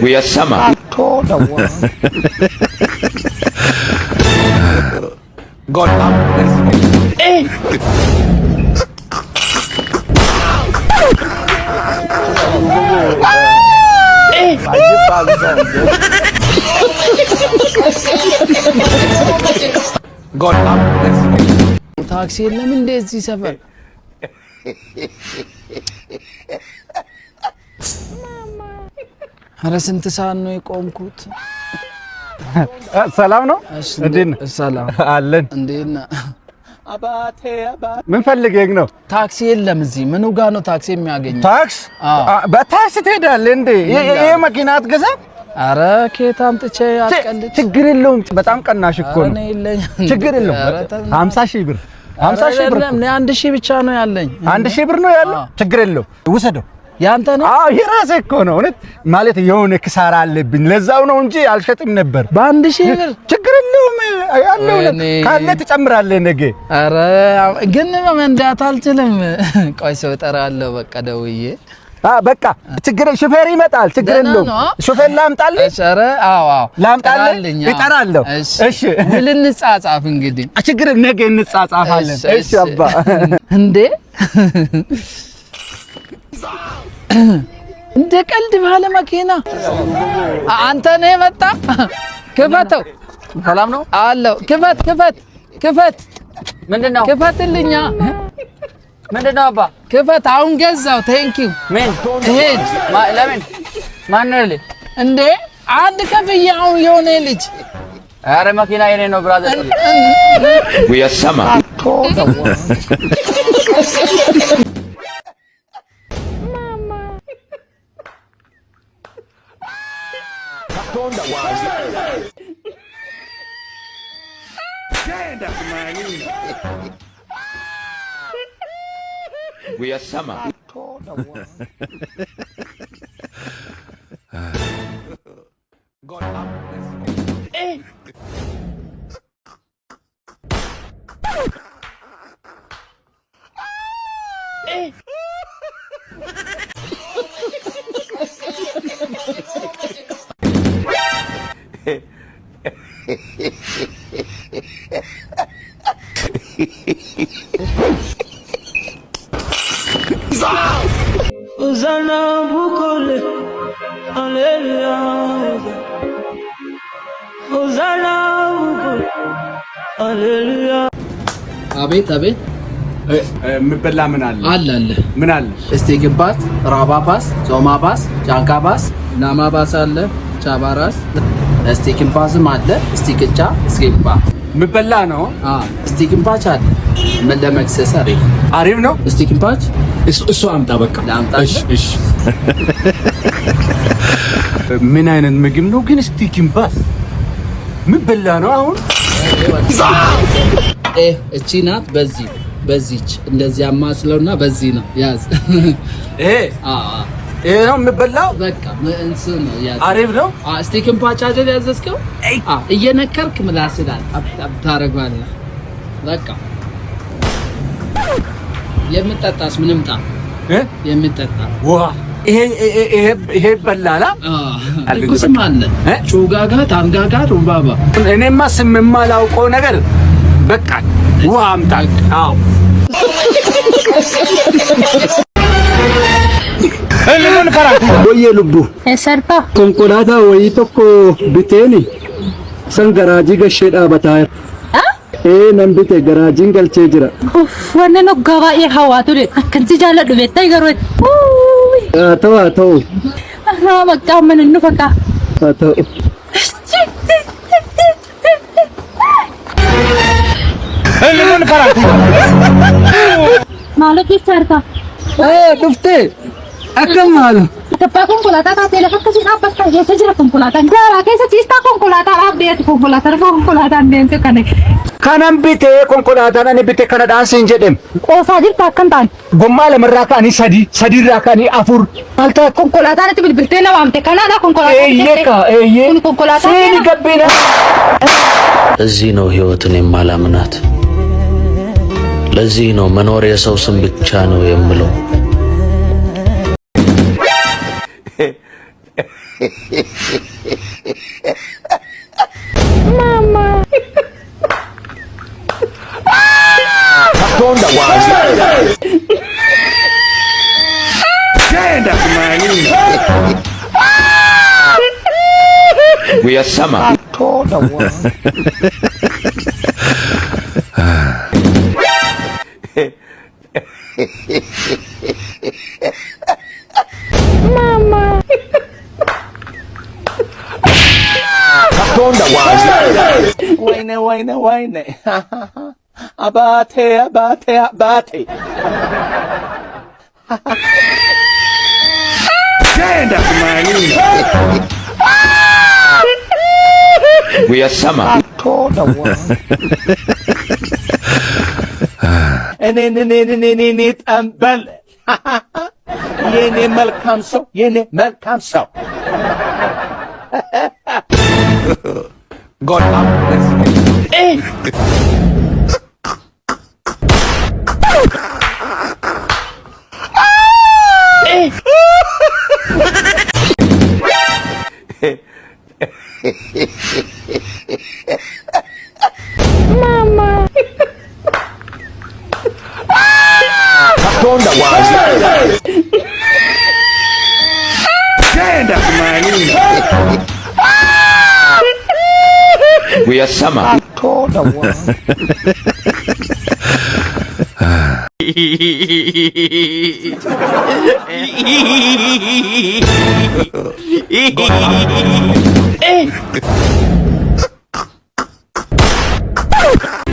We are summer. God up. Hey. God up. ታክሲ የለም እንደዚህ ሰፈር ኧረ ስንት ሰዓት ነው የቆምኩት? ሰላም ነው እንዴ? ሰላም አለን። እንዴና አባቴ ምን ፈልገህ ነው? ታክሲ የለም እዚህ። ምኑ ጋር ነው ታክሲ የሚያገኘው? ታክስ በታክሲ ትሄዳለህ እንዴ? ይሄ መኪና አትገዛም? ኧረ ከየት አምጥቼ አትቀልድ። ችግር የለውም በጣም ቀናሽ እኮ ነው። ችግር የለውም 50,000 ብር 50,000 ብር ነው። 1,000 ብቻ ነው ያለኝ። 1,000 ብር ነው ያለው። ችግር የለውም ውሰደው። ያንተ ነው? አዎ የራስህ እኮ ነው። እውነት ማለት የሆነ ክሳራ አለብኝ ለዛው ነው እንጂ አልሸጥም ነበር። በ1,000 ብር ችግር የለውም ያለው ካለ ትጨምራለህ ነገ። ኧረ ግን መንዳት አልችልም። ቆይ ሰው እጠራለሁ በቃ ደውዬ። በቃ ችግር ሹፌር ይመጣል። ችግር የለውም ሹፌር ላምጣልህ? ኧረ አዎ ላምጣልህ? እጠራለሁ። እሺ ምን እንጻጻፍ እንግዲህ? ችግር ነገ እንጻጻፋለን። እሺ አባ እንዴ እንደ ቀልድ ባለ መኪና አንተ ነህ የመጣ? ክፈተው። ሰላም ነው አለው። ክፈት። ምንድነው? ክፈትልኛ። ምንድነው አባ? ክፈት። አሁን ገዛው። ቴንኪው። ምን ሄድ። ለምን ማን ነው ልጅ? እንዴ አንድ ከፍያው የሆነ ልጅ። አረ መኪና የኔ ነው ብራዘር። We are summer. We are summer. God up. Hey. Hey. Uzana bukole, aleluya. Uzana bukole, aleluya. አቤት ምበላ ምን አለ? አለ ምን አለ? ስቴክ ባስ፣ ራባ ባስ፣ ጾማ ባስ፣ ጃንካ ባስ፣ ናማ ባስ አለ፣ ቻባራስ፣ ስቴክ ባስም አለ፣ ስቲክቻ፣ ስኬፓ ምበላ ነው። ስቲክ ባች አለ። ምን ለመክሰስ አሪፍ ነው። ስቲክ ባች እሱ አምጣ በቃ። እሺ ምን አይነት ምግብ ነው ግን? ስቲክ ባስ ምበላ ነው። አሁን እቺ ናት። በዚች እንደዚህ አማስለውና በዚህ ነው ያዝ። ይሄ ነው የምበላው። በቃ እንስ ነው ያዝ። አሪፍ ነው። ስቲክን ፓቻ አይደል ያዘዝከው? እየነከርክ ምላስዳል ታረጋለህ። በቃ የምጠጣስ ምንም ጣ የምጠጣ ውሃ ይሄ በላላ አልኩስም አለ ጩጋጋ ታንጋጋ ሩባባ። እኔማ ስም የማላውቀው ነገር በቃ ውሃ አምጣ። አዎ እልሉን ፈራኩ ወየ ልቡ ሰርታ ኮንኮላታ ወይ ቶኮ ቢቴኒ ሰንገራጂ ገሸዳ በታር ነምቢቴ ገራጂን ገልቼ ጅራ ወነኖ ገባኤ ሐዋቱ ደ ከንቲ ጃለዱ ቤታይ ገሮት ተው በቃ ምን እንፈካ ተው እልሉን ፈራኩ ማለት ሰርታ ዱፍቴ አከማሉ Tappa konkolaataa taatee lafa akkasii dhaabbatta keessa jira konkolaataan gaaraa keessa ciistaa konkolaataa dhaabdeetu konkolaataan deemtu kana. Kanan bitee konkolaataan ani bitee kana dhaansiin jedhem. Qoosaa jirta akkan ta'an. Gommaa lamarraa ka'anii sadiirraa ka'anii afur. Maal ta'a? Konkolaataan itti bilbiltee na waamte kanaadha konkolaataan. Eeyyee. Kun konkolaataan. Seeni gabbina. እዚህ ነው ህይወትን የማላምናት። ለዚህ ነው መኖር የሰው ስም ብቻ ነው የምለው። Tonda wazi. Genda kumanini. We are summer. Tonda wazi. Tonda wazi. Wayne. Abate. Genda kumanini. We are summer. Tonda wazi. እኔ ጠንበል የኔ መልካም ሰው God have mercy. Tonda wazi. Genda kumanini. We are summer. Tonda wazi.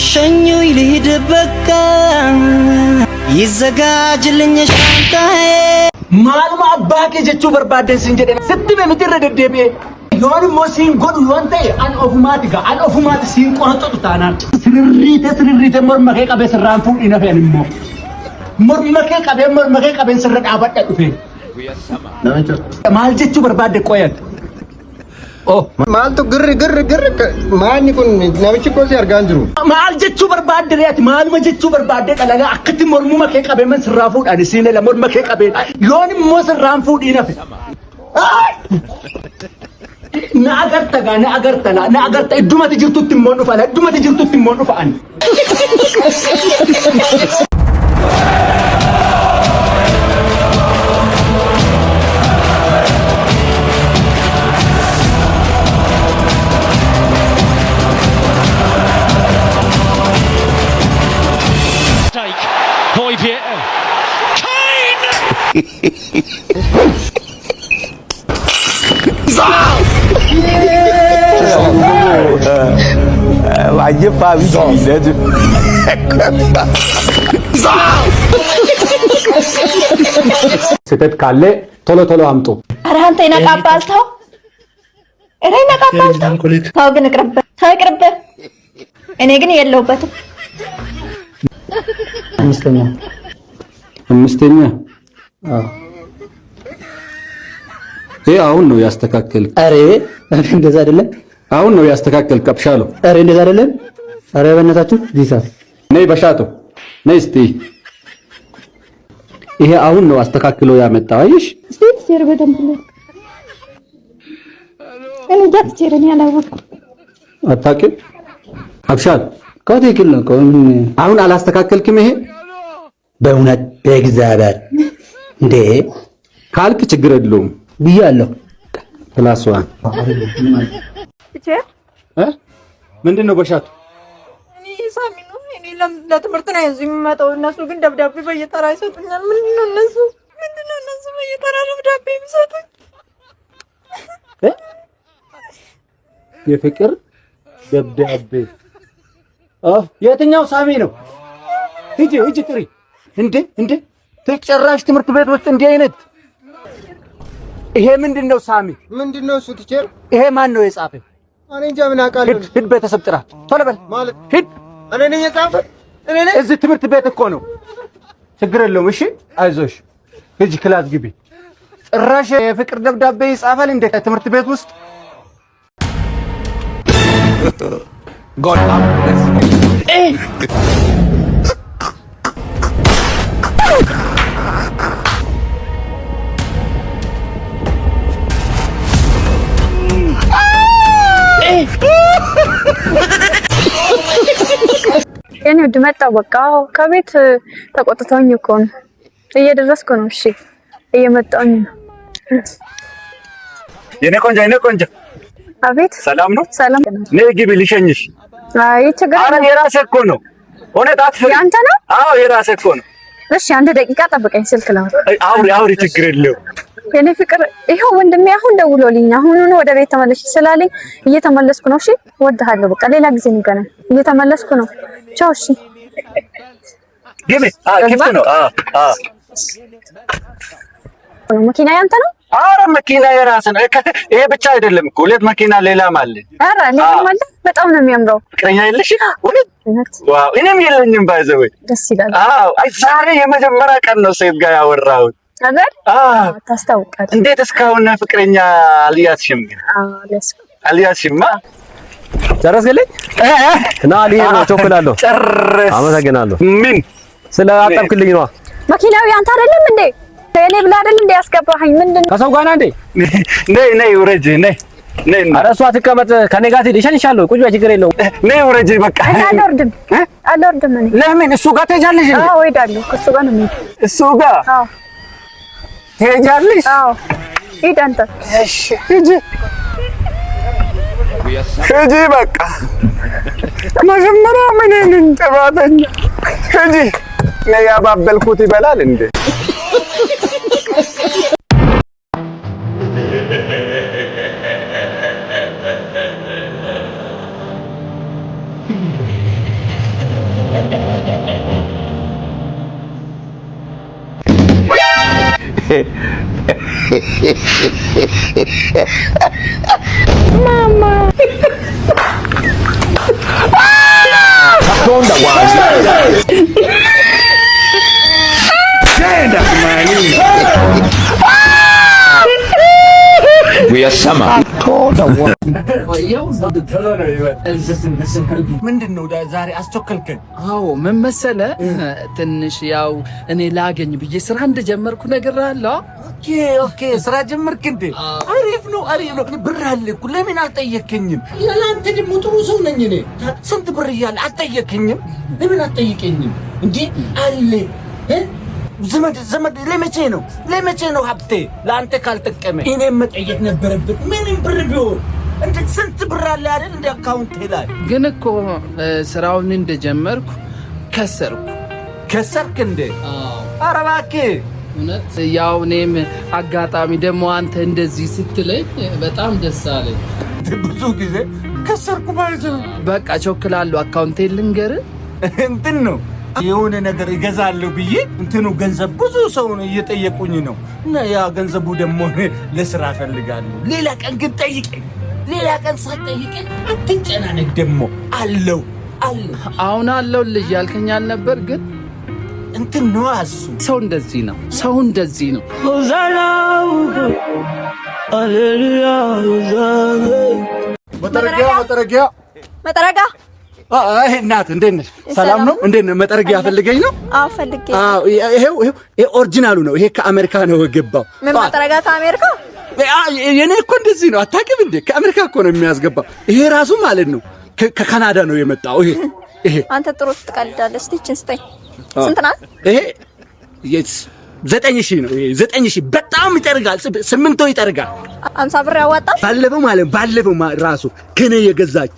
ሸኙኝ ልሂድ በቃ ይዘጋጅልኝ ሻንጣዬ Maaluma abbaa kee jechuu barbaaddeessin jedhe sitti miti irra deddeebi'e yoon immoo siin godhu yoon ta'e an ofumaati siin qoraxxatu taanaan sirriite morma kee qabee sirraan fuudhii nafeen immoo morma kee qabeen sirra dhaabadha dhufe We are summer. maal jechuu barbaadde qoyan Maaltu girri maanni kun namichi koo si argaa hin jiru. maal jechuu barbaadde reeti maaluma jechuu barbaadde dhalagaa akkatti mormuma kee qabee man sirraa fuudhaan siin la morma kee qabeen yoon immoo sirraan fuudhii nafe na agarta iddumati jirtutti immoo dhufan Wajib Fabi gitu. ስህተት ካለ ቶሎ አምጡ። ኧረ አንተ ይነቃባል ተው። ኧረ ይነቃባል ተው። ተው ግን ይቅርብህ። እኔ ግን የለሁበትም። አምስተኛ ይሄ አሁን ነው ያስተካከል። አሬ እንደዛ አይደለም። አሁን ነው ያስተካከል ቀብሻለሁ። አሬ እንደዛ አይደለም። አሬ በእናታችሁ ዲሳ ነይ በሻቶ ነይ እስቲ። ይሄ አሁን ነው አስተካክሎ ያመጣው። አይሽ እስቲ ትችር በደንብ ነው። እኔ ጃትችርን ያላወቅኩ አታውቂም? አብሻል ከትክክል ነው። አሁን አላስተካከልክም። ይሄ በእውነት በእግዚአብሔር እንዴ ካልክ ችግር የለውም ብያለሁ። ፕላስ ዋን ትችር ምንድን ነው በሻቱ? እኔ ሳሚ ነው። እኔ ለትምህርት ነው እዚህ የሚመጣው። እነሱ ግን ደብዳቤ በየተራ ይሰጡኛል። ምንድን ነው እነሱ በየተራ ደብዳቤ የሚሰጡኝ? የፍቅር ደብዳቤ የትኛው ሳሚ ነው? ሂጂ ጥሪ። እንዴ ተጨራሽ ትምህርት ቤት ውስጥ እንዲህ አይነት ይሄ ምንድን ነው ሳሚ? ምንድን ነው እሱ ቲቸር? ይሄ ማን ነው የጻፈው? እኔ እንጃ ምን አውቃለሁ። ሂድ ቤተሰብ ጥራ ቶሎ በል ማለት ሂድ። እኔ ነኝ የጻፈው? እኔ ነኝ? እዚህ ትምህርት ቤት እኮ ነው። ችግር የለውም። እሺ አይዞሽ፣ ሂጂ ክላስ ግቢ። ጭራሽ የፍቅር ደብዳቤ ይጻፋል እንደ ትምህርት ቤት ውስጥ? God have mercy. ውድ መጣሁ። በቃ ከቤት ተቆጥተውኝ እኮ ነው እየደረስኩ ነው። እሺ እየመጣሁኝ ነው። የኔ ቆንጆ አቤት ሰላም ነው? ሰላም ነይ ግቢ ልሸኝሽ። አይ ችግር የለም። የራስህ እኮ ነው። እውነት አትፈሪ። ያንተ ነው? አዎ የራስህ እኮ ነው። እሺ አንድ ደቂቃ ጠብቀኝ፣ ስልክ ላውራ። አውሪ ችግር የለውም። የኔ ፍቅር ይሄው ወንድሜ አሁን ደውሎልኝ አሁን ወደ ቤት ተመለሽ ስላለኝ እየተመለስኩ ነው። እሺ እወድሃለሁ። በቃ ሌላ ጊዜ እንገናኝ። እየተመለስኩ ነው። ቻው። እሺ ግቢ። ክፍት ነው። መኪና ያንተ ነው? አረ መኪና የራስህ ነው። ይሄ ብቻ አይደለም እኮ 2 መኪና ሌላም አለ። አረ ሌላም አለ። በጣም ነው የሚያምረው። ፍቅረኛ የለሽ? ዋው እኔም የለኝም። ባይዘው ደስ ይላል። አዎ ዛሬ የመጀመሪያ ቀን ነው ሴት ጋር ያወራሁት አይደል? ታስታውቃለህ። እንዴት እስካሁን ፍቅረኛ አልያዝሽም? አልያዝሽማ? ጨረስክልኝ? እና ልሄድ ነው፣ ቸኩላለሁ። አመሰግናለሁ። ምን ስለ አጠብክልኝ ነው? መኪናው ያንተ አይደለም እንዴ? እኔ ብላ አይደል እንዴ ያስገባኸኝ? ምንድን ነው ከሰው ጋር ነህ እንዴ? ነይ ውረጅ። ነይ። ኧረ እሷ ትቀመጥ፣ ከኔ ጋር ትሄድ። እሸኝሻለሁ። ቁጭ በይ፣ ችግር የለውም። ነይ ውረጅ። በቃ አልወርድም። እኔ ለምን? እሱ ጋር ትሄጃለሽ እንዴ? አዎ እሄዳለሁ። እሱ ጋር ነው የምሄድ። እሱ ጋር? አዎ ትሄጃለሽ? አዎ ሂድ አንተ። እሺ ሂጂ በቃ። መጀመሪያ ምን ጥፋተኛ? ሂጂ። ነይ ያባበልኩት ይበላል እንዴ? Mama. Sonda guarda. Genda mani. We are summer. ምንድነው ዛሬ አስቸከልከኝ? አዎ ምን መሰለህ፣ ትንሽ ያው እኔ ላገኝ ብዬ ስራ እንደጀመርኩ ነገር አለ። ኦኬ ስራ ጀመርክ እንዴ? አሪፍ ነው። ብር አለ እኮ ለምን አልጠየከኝም? ያላንተ ደግሞ ጥሩ ሰው ነኝ እኔ። ስንት ብር እያለ አልጠየከኝም? ለምን አልጠየከኝም እንዴ? አለ ዘመድ ለመቼ ነው ሀብቴ? ለአንተ ካልጠቀመ እኔም መጠየቅ ነበረበት። ምንም ብር ቢሆን እንዴ ስንት ብር አለ አይደል እንደ አካውንት ላይ። ግን እኮ ስራውን እንደጀመርኩ ከሰርክ እንዴ? ኧረ እባክህ እውነት። ያው እኔም አጋጣሚ ደግሞ አንተ እንደዚህ ስትለኝ በጣም ደስ አለኝ። ብዙ ጊዜ ከሰርኩ ማለት ነው። በቃ ቾክላለሁ። አካውንቴን ልንገርህ። እንትን ነው የሆነ ነገር ይገዛለሁ ብዬ እንትኑ ገንዘብ ብዙ ሰው ነው እየጠየቁኝ ነው። እና ያ ገንዘቡ ደግሞ ለስራ ፈልጋለሁ። ሌላ ቀን ግን ጠይቀኝ። ሌላ ቀን ሳትጠይቀኝ አትጨናነቅ። ደግሞ አለው አሁን አለው ልጅ ያልከኝ አልነበር? ግን እንትን ነው እሱ። ሰው እንደዚህ ነው። መጠረጊያ አይ እናት እንዴት ነሽ? ሰላም ነው? እንዴት ነው? መጠረጊያ ፈልገኝ ነው? አዎ ፈልጌ። አዎ ይሄው ኦሪጂናሉ ነው። ይሄ ከአሜሪካ ነው የገባው። ምን መጠረጊያ ከአሜሪካ? የኔ እኮ እንደዚህ ነው። አታውቂም እንዴ? ከአሜሪካ እኮ ነው የሚያስገባው። ይሄ ራሱ ማለት ነው ከካናዳ ነው የመጣው። ይሄ አንተ ጥሩ ትቀልዳለህ። እስቲ እቺን ስጠኝ። ስንት ናት? ይሄ 9,000 ነው። ይሄ 9,000 በጣም ይጠርጋል። 8 ይጠርጋል። 50 ብር ያዋጣል። ባለፈው ራሱ ከኔ የገዛች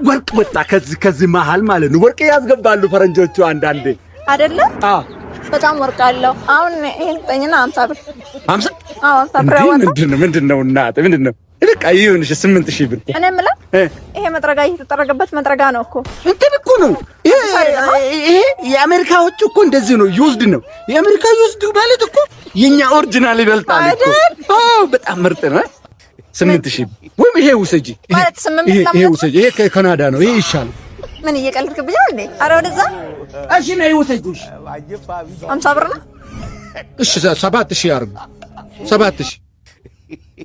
ወርቅ ወጣ። ከዚህ መሀል ማለት ነው ወርቅ ያስገባሉ ፈረንጆቹ አንዳንዴ አይደለ? በጣም ወርቅ አለው። አሁን ይሄን ስጠኝና 50 ብር 50? አዎ 50 ብር ያዋጣል። ምንድነው እናት ምንድነው? በቃ ይሁንሽ 8,000 ብር። እኔ የምልህ ይሄ መጥረጋ የተጠረገበት መጥረጋ ነው እኮ። እንትን እኮ ነው ይሄ የአሜሪካዎቹ እኮ እንደዚህ ነው። ዩዝድ ነው። የአሜሪካ ዩዝድ ማለት እኮ የኛ ኦሪጂናል ይበልጣል እኮ። አዎ በጣም ምርጥ ነው። 8,000 ወይም ይሄ ውሰጂ ማለት 8,000 ይሄ ውሰጂ። ይሄ ከካናዳ ነው። ይሄ ይሻላል። ምን እየቀለድክብኝ ነው እንዴ? ኧረ ወደዛ። እሺ ነው ውሰጂ። 50 ብር ነው። እሺ 7,000 አርጉ። 7,000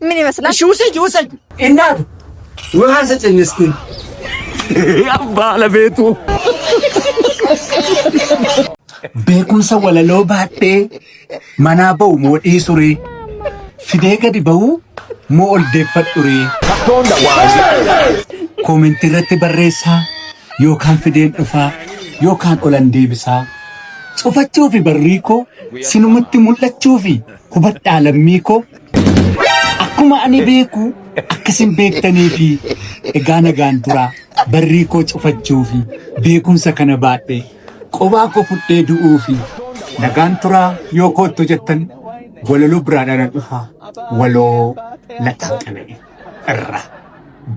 ምን ይመስላል? እሺ ውሰጂ እናት ውሃ ስጭኝ እስኪ። ያ ባለቤቱ beekumsa walaloo baadhee manaa ba'u moo dhiisure fidee gadi ba'u moo ol deeffadhure koomentii irratti barreessaa yookaan fideen dhufaa yookaan olan deebisaa cufachuu fi barrii koo sinumatti mul'achuu fi hubadhaa lammii koo akkuma ani beeku akkasin beektanii fi egaa nagaan turaa barrii koo cufachuu fi beekumsa kana baadhee qobaa koo fudhee du'uu fi nagaan turaa yoo koottu jettan walaloo biraadhaan dhufaa waloo lataa qabee irraa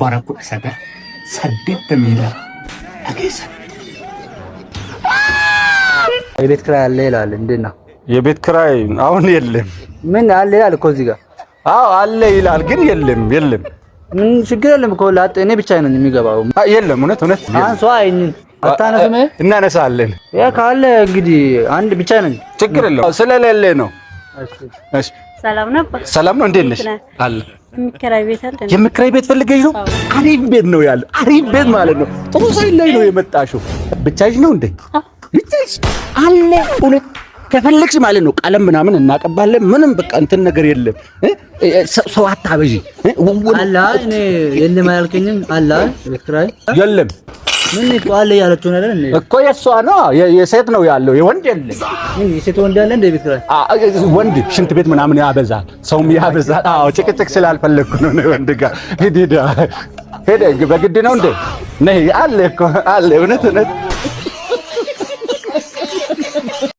bara 1982 dhageessan. የቤት ኪራይ አለ ይላል። እንዴት ነው የቤት ኪራይ? አሁን የለም። ምን አለ ይላል እኮ እዚህ ጋር። አዎ አለ ይላል፣ ግን የለም። ምን ችግር የለም እኮ ላጥ እኔ ብቻ ነኝ የሚገባው። የለም። እውነት አንሷ አታነሱም? እናነሳለን። ያ ካለ እንግዲህ አንድ ብቻ ነኝ። ችግር የለም። ስለሌለ ነው። እሺ ሰላም ነበር። ሰላም ነው። እንዴት ነሽ? አለ የሚከራይ ቤት አለ። የሚከራይ ቤት ፈልገሽ ነው? አሪፍ ቤት ነው ያለው። አሪፍ ቤት ማለት ነው። ጥሩ ሳይል ላይ ነው የመጣሽው። ብቻሽ ነው እንዴ? ብቻሽ አለ። እውነት ከፈለግሽ ማለት ነው ቀለም ምናምን እናቀባለን። ምንም በቃ እንትን ነገር የለም። ሰው አታበዢ። አላ እኔ የለም አያልከኝም። አላ ቤት ኪራይ የለም። ምን ይባል ያለችው ነገር እኮ የሷ ነው። የሴት ነው ያለው፣ የወንድ የለም። ምን የሴት ወንድ ያለ እንደ ቤት ኪራይ? ወንድ ሽንት ቤት ምናምን ያበዛል፣ ሰውም ያበዛል። አዎ ጭቅጭቅ ስላልፈለግኩ ነው ወንድ ጋር ሄደ በግድ ነው እንዴ? ነይ አለ እኮ አለ። እውነት